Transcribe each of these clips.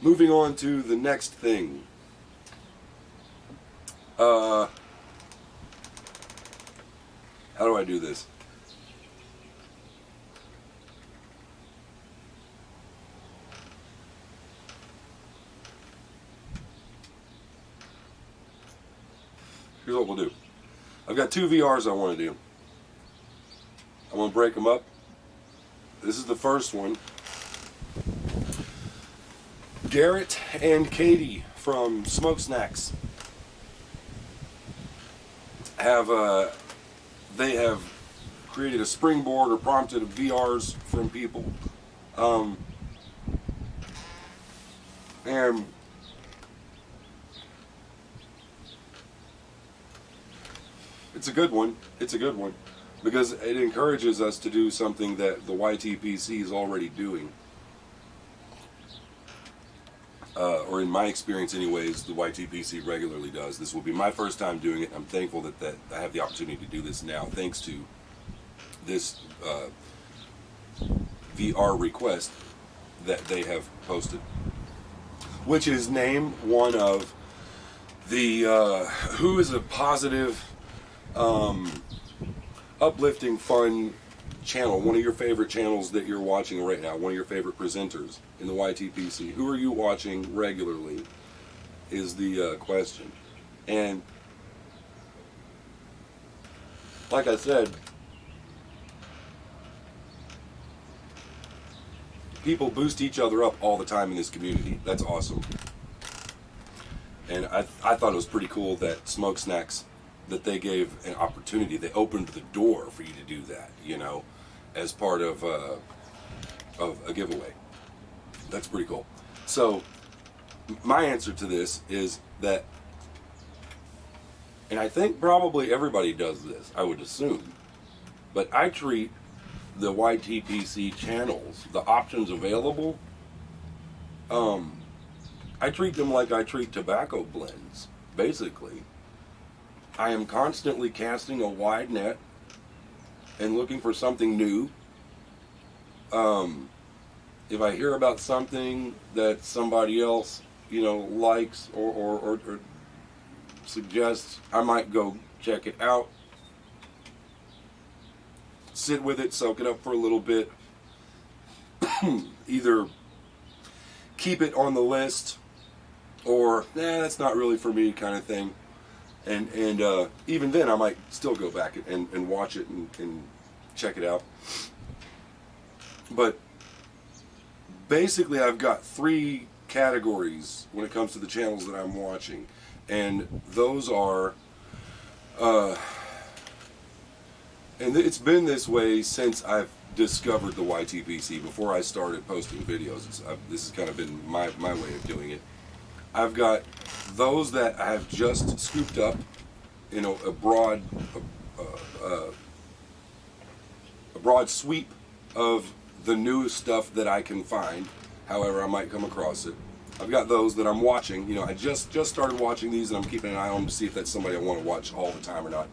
moving on to the next thing. How do I do this? Here's what we'll do. I've got two VRs I want to do. I want to break them up. This is the first one. Garrett and Katie from Smoke Snacks they have created a springboard or prompted VRs from people, and it's a good one. It's a good one because it encourages us to do something that the YTPC is already doing. Or in my experience anyways, the YTPC regularly does. This will be my first time doing it. I'm thankful that I have the opportunity to do this now thanks to this VR request that they have posted, which is name one of the who is a positive, uplifting, fun channel, one of your favorite channels that you're watching right now, one of your favorite presenters in the YTPC. Who are you watching regularly is the question. And like I said, people boost each other up all the time in this community. That's awesome. And I thought it was pretty cool that Smoke Snacks, that they gave an opportunity. They opened the door for you to do that, you know, as part of a giveaway. That's pretty cool. So my answer to this is that, and I think probably everybody does this, I would assume, but I treat the YTPC channels, the options available, I treat them like I treat tobacco blends, basically. I am constantly casting a wide net and looking for something new. If I hear about something that somebody else, you know, likes or suggests, I might go check it out, sit with it, soak it up for a little bit, either keep it on the list or, that's not really for me kind of thing. And even then I might still go back and watch it and check it out. But basically I've got three categories when it comes to the channels that I'm watching. And those are, and it's been this way since I've discovered the YTPC, before I started posting videos. This has kind of been my way of doing it. I've got those that I have just scooped up, you know, a broad sweep of the newest stuff that I can find, however I might come across it. I've got those that I'm watching. You know, I just started watching these, and I'm keeping an eye on them to see if that's somebody I want to watch all the time or not.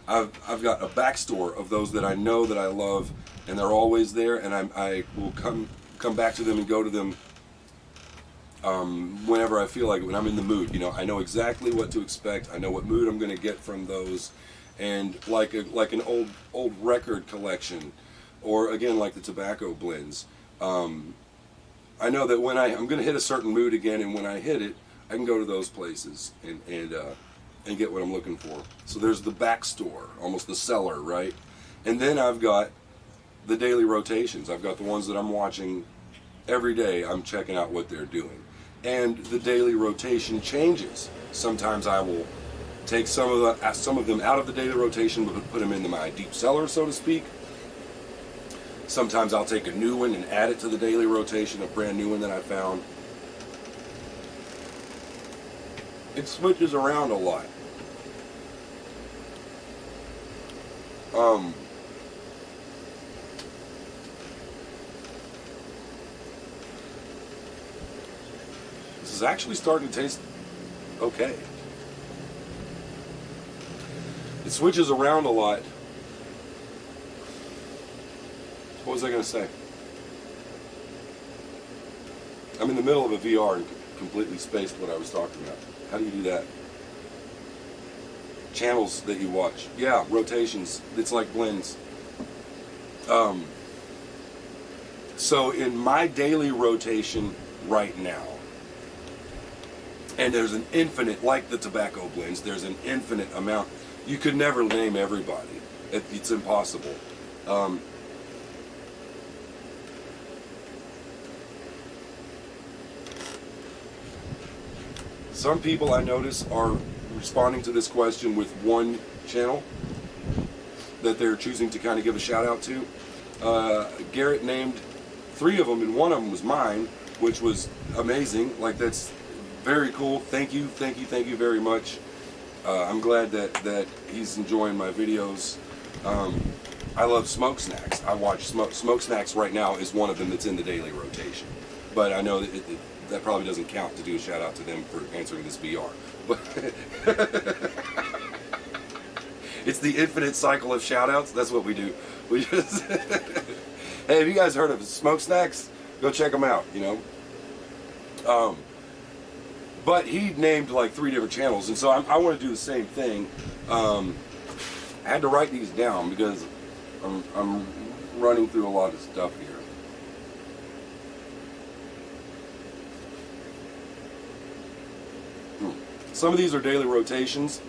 I've got a backstore of those that I know that I love, and they're always there, and I will come back to them and go to them whenever I feel like it, when I'm in the mood. You know, I know exactly what to expect. I know what mood I'm going to get from those, and like an old record collection, or again like the tobacco blends. I know that when I'm going to hit a certain mood again, and when I hit it, I can go to those places and get what I'm looking for. So there's the back store, almost the cellar, right? And then I've got the daily rotations. I've got the ones that I'm watching every day. I'm checking out what they're doing. And the daily rotation changes. Sometimes I will take some of them out of the daily rotation, but put them into my deep cellar, so to speak. Sometimes I'll take a new one and add it to the daily rotation, a brand new one that I found. It switches around a lot. This is actually starting to taste okay. It switches around a lot. What was I going to say? I'm in the middle of a VR and completely spaced what I was talking about. How do you do that? Channels that you watch. Yeah, rotations. It's like blends. So in my daily rotation right now, and there's an infinite, like the tobacco blends, there's an infinite amount. You could never name everybody. It's impossible. Some people I notice are responding to this question with one channel that they're choosing to kind of give a shout out to. Garrett named 3 of them, and one of them was mine, which was amazing. Like, that's very cool. Thank you very much. I'm glad that he's enjoying my videos. I love Smoke Snacks. I watch Smoke Snacks right now is one of them that's in the daily rotation. But I know that that probably doesn't count to do a shout out to them for answering this VR. But it's the infinite cycle of shout outs. That's what we do. We just hey, have you guys heard of Smoke Snacks? Go check them out, you know. But he named like 3 different channels, and so I want to do the same thing. I had to write these down because I'm running through a lot of stuff here. Some of these are daily rotations,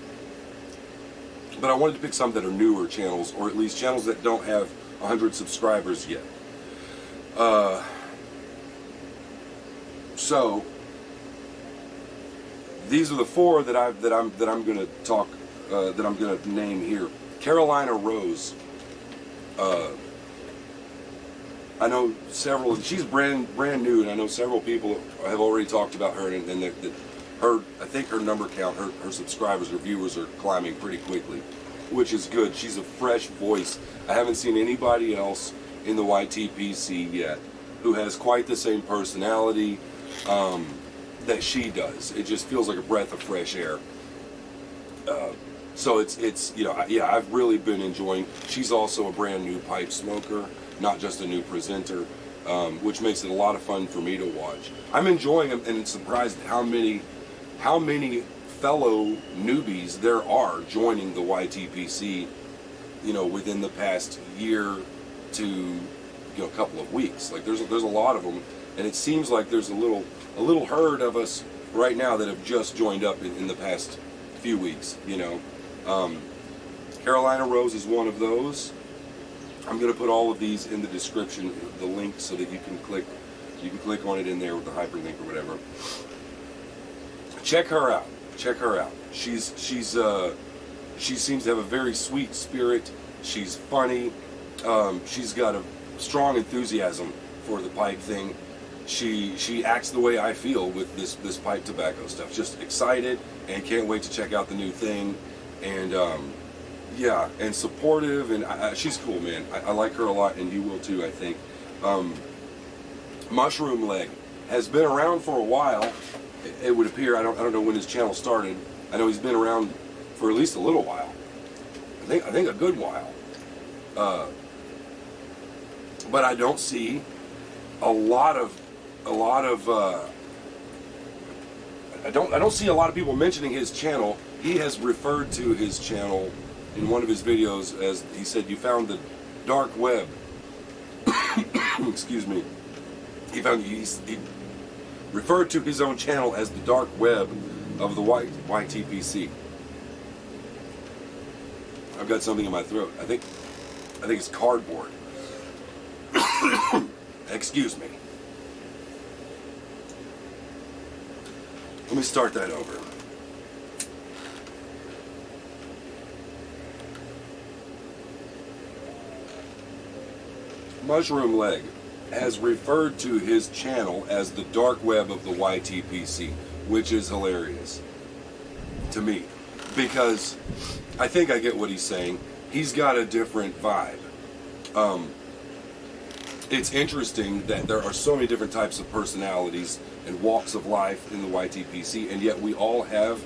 but I wanted to pick some that are newer channels, or at least channels that don't have 100 subscribers yet. So these are the 4 that I'm going to talk that I'm going to name here. Carolina Rose. I know several. She's brand new, and I know several people have already talked about her, and I think her number count, her subscribers or viewers are climbing pretty quickly, which is good. She's a fresh voice. I haven't seen anybody else in the YTPC yet who has quite the same personality that she does. It just feels like a breath of fresh air. So it's you know, yeah, I've really been enjoying. She's also a brand new pipe smoker, not just a new presenter, which makes it a lot of fun for me to watch. I'm enjoying them, and surprised how many fellow newbies there are joining the YTPC, you know, within the past year to, you know, couple of weeks. Like there's a lot of them, and it seems like there's a little herd of us right now that have just joined up in the past few weeks, you know. Carolina Rose is one of those. I'm going to put all of these in the description, the link, so that you can click on it in there with the hyperlink or whatever. Check her out. Check her out. She seems to have a very sweet spirit. She's funny. She's got a strong enthusiasm for the pipe thing. She acts the way I feel with this pipe tobacco stuff. Just excited and can't wait to check out the new thing. And yeah, and supportive, and she's cool, man. I like her a lot, and you will too, I think. Mushroomleg has been around for a while. It would appear. I don't know when his channel started. I know he's been around for at least a little while. I think a good while. But I don't see a lot of I don't see a lot of people mentioning his channel. He has referred to his channel in one of his videos as, he said, you found the dark web. Excuse me. He referred to his own channel as the dark web of the YTPC. I've got something in my throat. I think it's cardboard. Excuse me. Let me start that over. Mushroomleg has referred to his channel as the dark web of the YTPC, which is hilarious to me, because I think I get what he's saying. He's got a different vibe. It's interesting that there are so many different types of personalities and walks of life in the YTPC, and yet we all have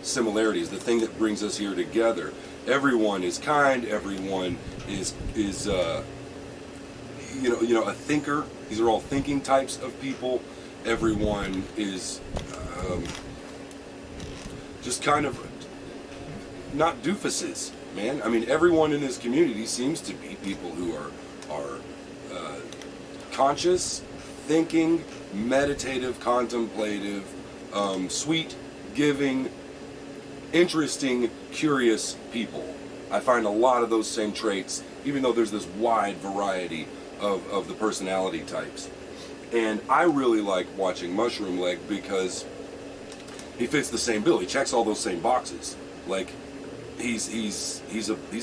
similarities. The thing that brings us here together. Everyone is kind. Everyone is you know, a thinker. These are all thinking types of people, everyone is just kind of not doofuses, man. I mean, everyone in this community seems to be people who are conscious, thinking, meditative, contemplative, sweet, giving, interesting, curious people. I find a lot of those same traits, even though there's this wide variety of the personality types. And I really like watching Mushroomleg because he fits the same bill. He checks all those same boxes. Like, he's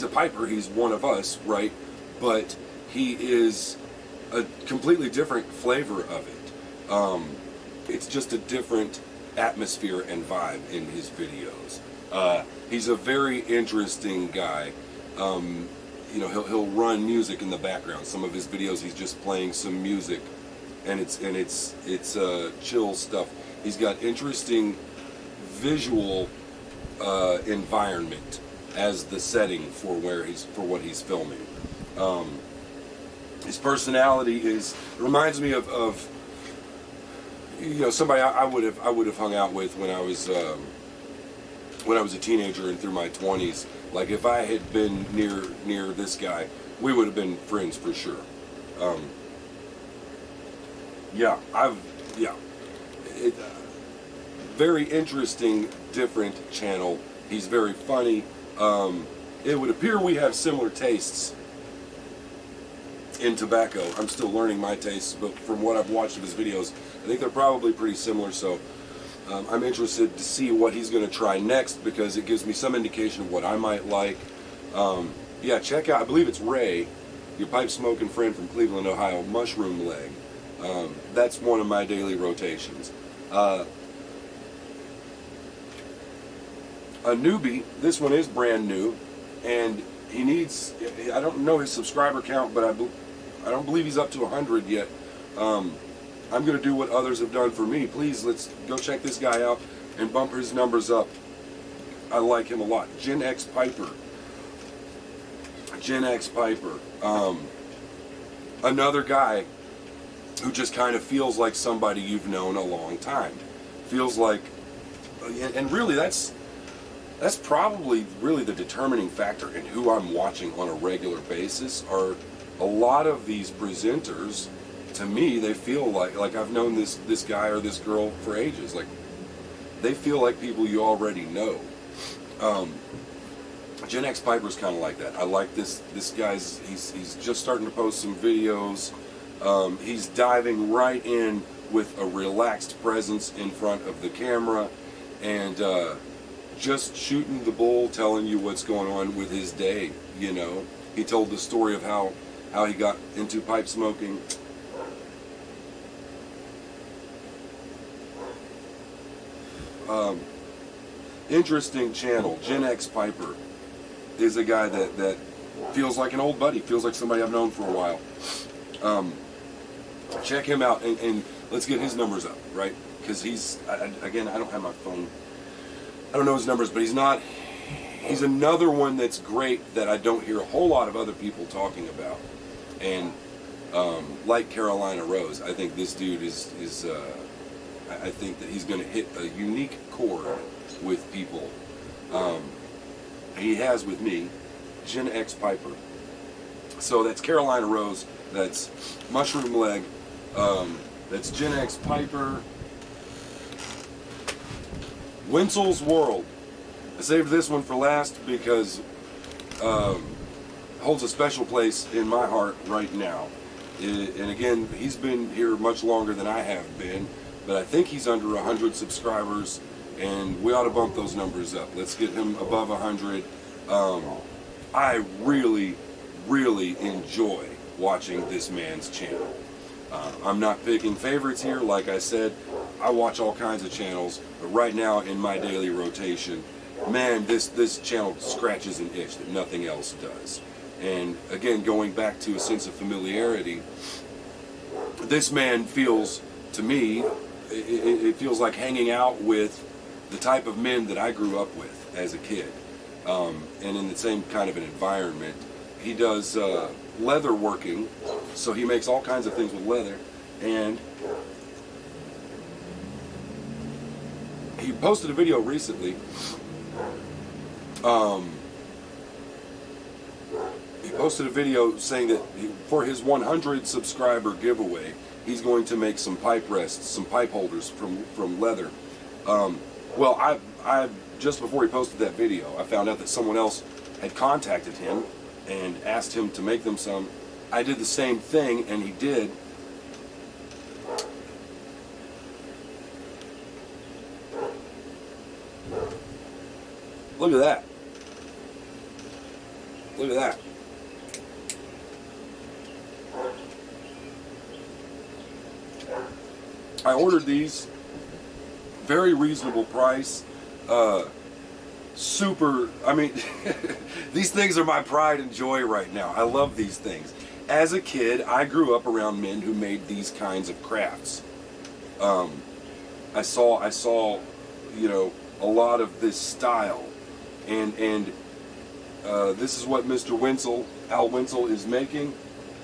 a piper. He's one of us, right? But he is a completely different flavor of it. It's just a different atmosphere and vibe in his videos. He's a very interesting guy. You know, he'll run music in the background. Some of his videos, he's just playing some music, and it's chill stuff. He's got interesting visual environment as the setting for what he's filming. His personality reminds me of you know, somebody I would have hung out with when I was a teenager and through my 20s. Like, if I had been near this guy, we would have been friends for sure. Very interesting, different channel. He's very funny. It would appear we have similar tastes in tobacco. I'm still learning my tastes, but from what I've watched of his videos, I think they're probably pretty similar. So I'm interested to see what he's going to try next, because it gives me some indication of what I might like. Yeah, check out, I believe it's Ray, your pipe smoking friend from Cleveland, Ohio, Mushroomleg. That's one of my daily rotations. A newbie, this one is brand new, and he needs, I don't know his subscriber count, but I don't believe he's up to 100 yet. I'm going to do what others have done for me. Please, let's go check this guy out and bump his numbers up. I like him a lot. GenXPiper. GenXPiper. Another guy who just kind of feels like somebody you've known a long time. Feels like, and really that's probably really the determining factor in who I'm watching on a regular basis. Are a lot of these presenters, to me, they feel like I've known this guy or this girl for ages. Like, they feel like people you already know. GenXPiper's kind of like that. I like this guy's, he's just starting to post some videos. He's diving right in with a relaxed presence in front of the camera, and just shooting the bull, telling you what's going on with his day. You know, he told the story of how he got into pipe smoking. Interesting channel. GenXPiper is a guy that feels like an old buddy, feels like somebody I've known for a while. Check him out, and let's get his numbers up, right? Because again, I don't have my phone. I don't know his numbers, but he's another one that's great that I don't hear a whole lot of other people talking about. And like Carolina Rose, I think this dude is I think that he's going to hit a unique chord with people. He has with me, GenXPiper. So that's Carolina Rose, that's Mushroomleg, that's GenXPiper. Wentzel's World. I saved this one for last because holds a special place in my heart right now. And again, he's been here much longer than I have been, but I think he's under 100 subscribers, and we ought to bump those numbers up. Let's get him above 100. I really, really enjoy watching this man's channel. I'm not picking favorites here. Like I said, I watch all kinds of channels, but right now in my daily rotation, man, this channel scratches an itch that nothing else does. And again, going back to a sense of familiarity, this man feels, to me, it feels like hanging out with the type of men that I grew up with as a kid, and in the same kind of an environment. He does leather working, so he makes all kinds of things with leather, and he posted a video recently. He posted a video saying that for his 100 subscriber giveaway, he's going to make some pipe rests, some pipe holders from leather. Well, I just before he posted that video, I found out that someone else had contacted him and asked him to make them some. I did the same thing, and he did. Look at that. Look at that. I ordered these, very reasonable price, super, I mean, these things are my pride and joy right now. I love these things. As a kid, I grew up around men who made these kinds of crafts. I saw, you know, a lot of this style, and this is what Mr. Wentzel, Al Wentzel, is making.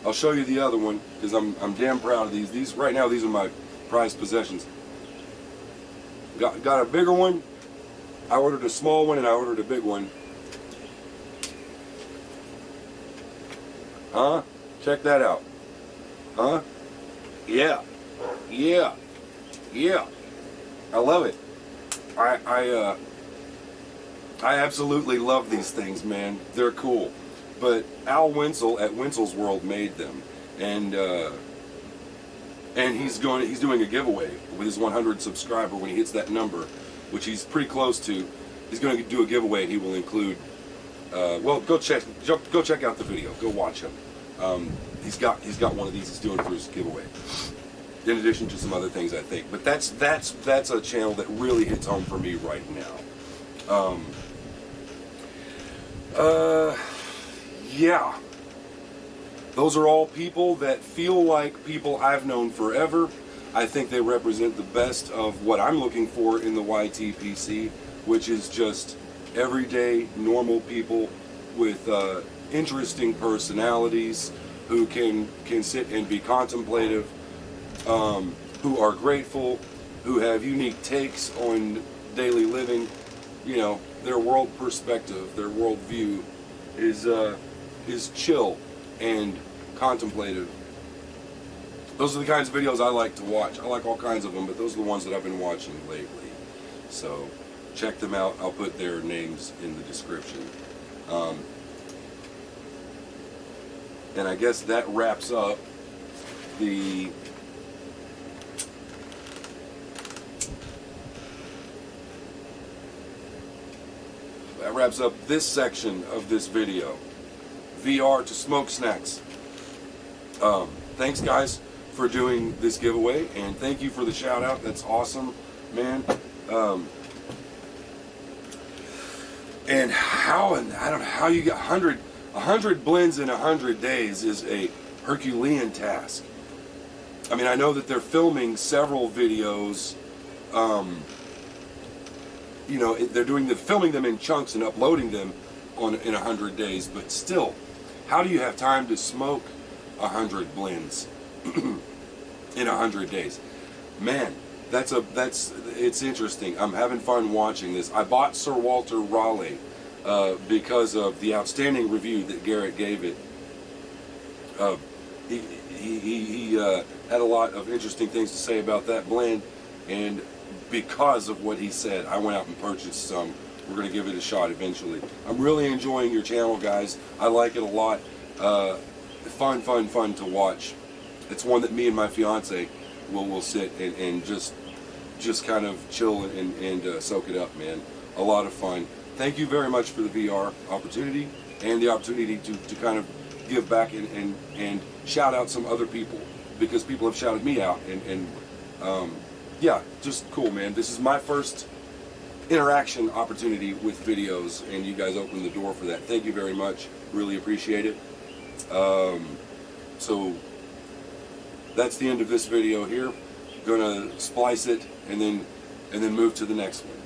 I'll show you the other one because I'm damn proud of these. These right now, these are my prized possessions. Got a bigger one. I ordered a small one and I ordered a big one. Huh? Check that out. Huh? Yeah. Yeah. Yeah. I love it. I absolutely love these things, man. They're cool. But Al Wentzel at Wentzel's World made them, and he's doing a giveaway with his 100 subscriber when he hits that number, which he's pretty close to. He's going to do a giveaway, and he will include. Well, go check out the video. Go watch him. He's got one of these he's doing for his giveaway. In addition to some other things, I think. But that's a channel that really hits home for me right now. Yeah. Those are all people that feel like people I've known forever. I think they represent the best of what I'm looking for in the YTPC, which is just everyday, normal people with interesting personalities who can sit and be contemplative, who are grateful, who have unique takes on daily living. You know, their world perspective, their world view is chill and contemplative. Those are the kinds of videos I like to watch. I like all kinds of them, but those are the ones that I've been watching lately. So check them out. I'll put their names in the description. And I guess that wraps up the this section of this video. VR to smoke snacks. Thanks guys for doing this giveaway, and thank you for the shout out. That's awesome, man. And I don't know how you got 100 blends in 100 days is a Herculean task. I mean, I know that they're filming several videos. You know, they're filming them in chunks and uploading them in 100 days. But still, how do you have time to smoke 100 blends in 100 days? Man, it's interesting. I'm having fun watching this. I bought Sir Walter Raleigh because of the outstanding review that Garrett gave it. He had a lot of interesting things to say about that blend, and because of what he said, I went out and purchased some. We're going to give it a shot eventually. I'm really enjoying your channel, guys. I like it a lot. Fun to watch. It's one that me and my fiance will sit and just kind of chill and soak it up, man. A lot of fun. Thank you very much for the VR opportunity and the opportunity to kind of give back and shout out some other people, because people have shouted me out, and yeah, just cool, man. This is my first interaction opportunity with videos, and you guys opened the door for that. Thank you very much. Really appreciate it. So that's the end of this video here. Gonna splice it and then move to the next one.